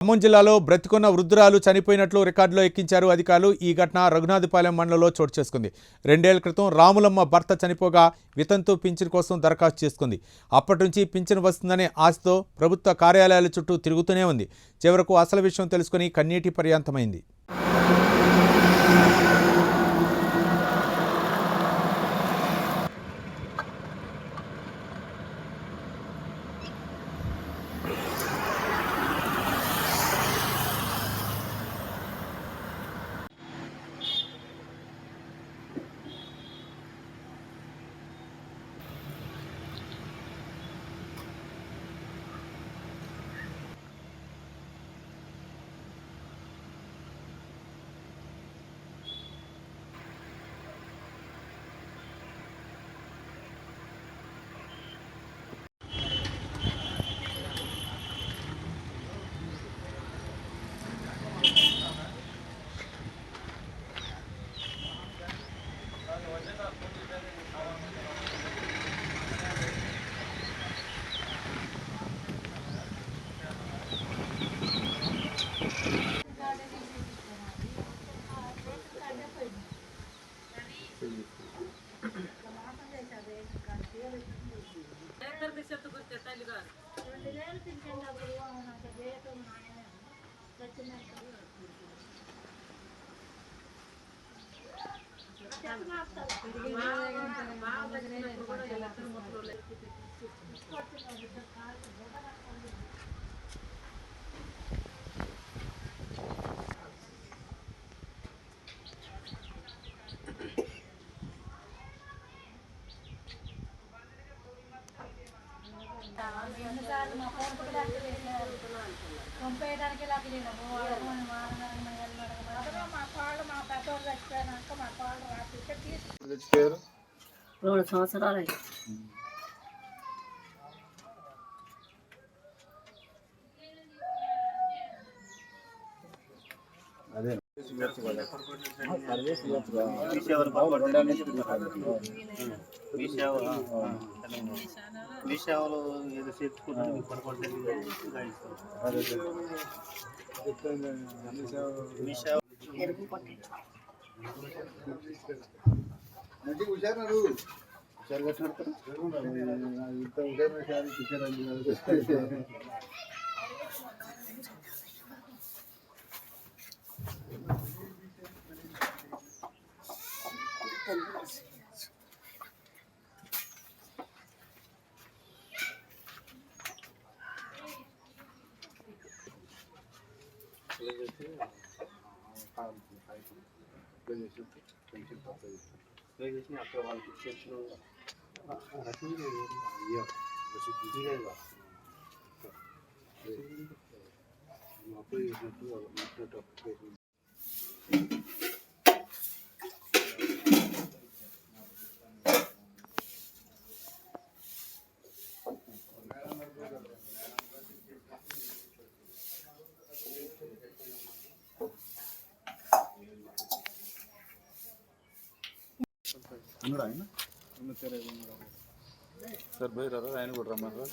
ఖమ్మం జిల్లాలో బ్రతికున్న వృద్ధురాలు చనిపోయినట్లు రికార్డులో ఎక్కించారు అధికారులు. ఈ ఘటన రఘునాథపాలెం మండలంలో చోటు చేసుకుంది. 2 ఏళ్ల క్రితం రాములమ్మ భర్త చనిపోగా వితంతు పింఛన్ కోసం దరఖాస్తు చేసుకుంది. అప్పటి నుంచి పింఛన్ వస్తుందనే ఆశతో ప్రభుత్వ కార్యాలయాల చుట్టూ తిరుగుతూనే ఉంది. చివరకు అసలు విషయం తెలుసుకుని కన్నీటి పర్యంతమైంది. రెండు సంవత్సరాలు అదే మీ సేవలు ఏదో చేర్చుకుంటారు మీకు పడకూడదు మీ సేవ అక్కడ వాళ్ళకి చేసిన సార్ పోయి రారా ఆయన కూడా రమ్మన్నారా?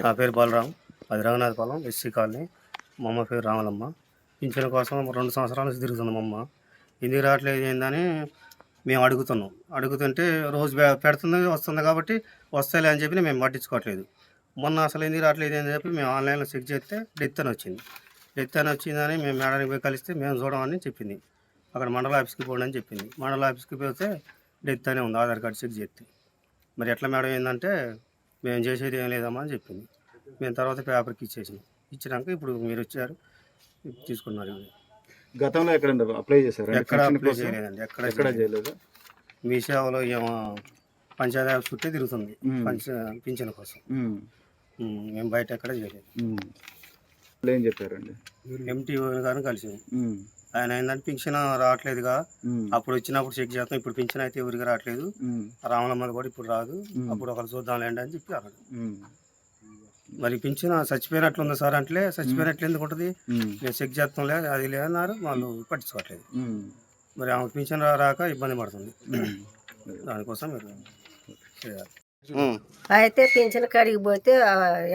నా పేరు బాలరాం, అది రఘునాథపాలెం ఎస్సీ కాలనీ. మా అమ్మ పేరు రామలమ్మ. పింఛన్ కోసం 2 సంవత్సరాల నుంచి తిరుగుతుంది మా అమ్మ. ఎందుకు రావట్లేదు ఏందని మేము అడుగుతుంటే రోజు పెడుతుంది వస్తుంది కాబట్టి వస్తాయిలే అని చెప్పి మేము పట్టించుకోవట్లేదు. మొన్న అసలు ఎందుకు రావట్లేదు అని చెప్పి మేము ఆన్లైన్లో చెక్ చేస్తే డెత్ అని వచ్చిందని మేము మేడానికి పోయి కలిస్తే మేము చూడమని చెప్పింది. అక్కడ మండల ఆఫీస్కి పోండి అని చెప్పింది. మండల ఆఫీస్కి పోతే డెత్ అనే ఉంది ఆధార్ కార్డు చెక్ చేస్తే. మరి ఎట్లా మేడం ఏంటంటే మేము చేసేది ఏం లేదమ్మా అని చెప్పింది. మేము తర్వాత పేపర్కి ఇచ్చినాక ఇప్పుడు మీరు వచ్చారు తీసుకున్నారు. గతంలో ఎక్కడ అప్లై చేశారు? ఎక్కడ అప్లై చేయలేదండి, ఎక్కడ చేయలేదు. మీ సేవలో ఏమో పంచాయతీ ఆఫీస్ చుట్టే తిరుగుతుంది పింఛన్ కోసం. మేము బయట ఎక్కడ చేయలేదు. ఏం చెప్పారండి? ఎంటీ గారిని కలిసి ఆయన ఏంటంటే పింఛన్ రావట్లేదుగా, అప్పుడు వచ్చినప్పుడు చెక్ చేస్తాం, ఇప్పుడు పింఛన్ అయితే ఎవరికి రావట్లేదు, రామలమ్మది కూడా ఇప్పుడు రాదు, అప్పుడు ఒకరు చూద్దాంలేండి అని చెప్పి అన్నాడు. మరి పింఛన్ చచ్చిపోయినట్లుంది సార్ అంటే చచ్చిపోయినట్లు ఎందుకు ఉంటుంది, నేను చెక్ చేస్తాంలే అది లేదన్నారు. వాళ్ళు పట్టించుకోవట్లేదు. మరి ఆమె పింఛన్ రాక ఇబ్బంది పడుతుంది. దానికోసం మీరు చేయాలి. అయితే పింఛన్ కాడికి పోతే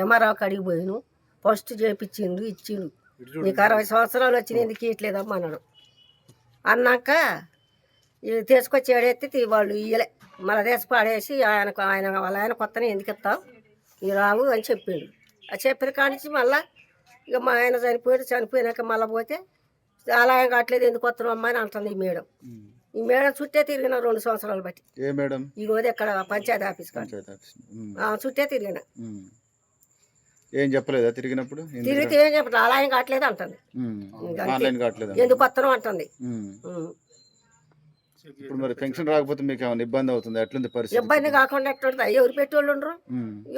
ఎంఆర్ఓ కాడికి పోయాను. ఫస్ట్ చేపించిండు, ఇచ్చిండు. నీకు 60 సంవత్సరాలు వచ్చినాయి, ఎందుకు ఇట్లేదమ్మా అన్నాడు. అన్నాక ఇది తీసుకొచ్చి ఏడెత్తి వాళ్ళు ఇయ్యలే, మళ్ళీ తీసి పాడేసి వాళ్ళ ఆయన కొత్తనే ఎందుకు ఇస్తావు ఈ రావు అని చెప్పిండు. అది చెప్పిన కాడి నుంచి మళ్ళీ ఇక మా ఆయన చనిపోయినాక మళ్ళీ పోతే అలా కావట్లేదు, ఎందుకు వస్తున్నావు అమ్మా అని అంటుంది ఈ మేడం. ఈ మేడం చుట్టే తిరిగిన 2 సంవత్సరాలు బట్టి. ఏ మేడం? ఇగోది ఇక్కడ పంచాయతీ ఆఫీస్ కాదు, చుట్టే తిరిగిన. ఏం చెప్పలేదా తిరిగినప్పుడు? తిరిగితే ఏం చెప్పలేదు, అలా ఏం కావట్లేదు అంటుంది. ఆన్లైన్ కావట్లేదు, ఎందుకు వస్తున్నావు అంటుంది. ఇప్పుడు మరి పెన్షన్ రాకపోతే మీకు ఏమైనా ఇబ్బంది అవుతుంది? ఎట్లుంది పరిస్థితి? ఇబ్బంది కాకుండా ఎట్లా ఎవరు పెట్టేవాళ్ళు ఉండరు,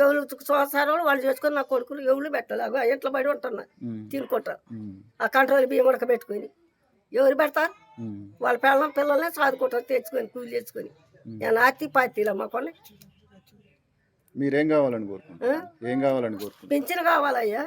ఎవరు సంవత్సరాలు వాళ్ళు చేసుకుని నా కొడుకులు ఎవరు పెట్టాలి, ఇంట్లో బయట ఉంటున్నారు తినుకుంటారు. ఆ కంట్రోల్ బియ్యం ఉడక పెట్టుకుని ఎవరు పెడతారు? వాళ్ళ పిల్లల్ని చదువుకుంటారు, తెచ్చుకొని కూలి తెచ్చుకొని. నేను అత్తి పాతీలమ్మా కొన్ని. మీరేం కావాలని కోరుకుంటారు? ఏం కావాలని కోరుకుంటారు? పింఛను కావాలయ్యా.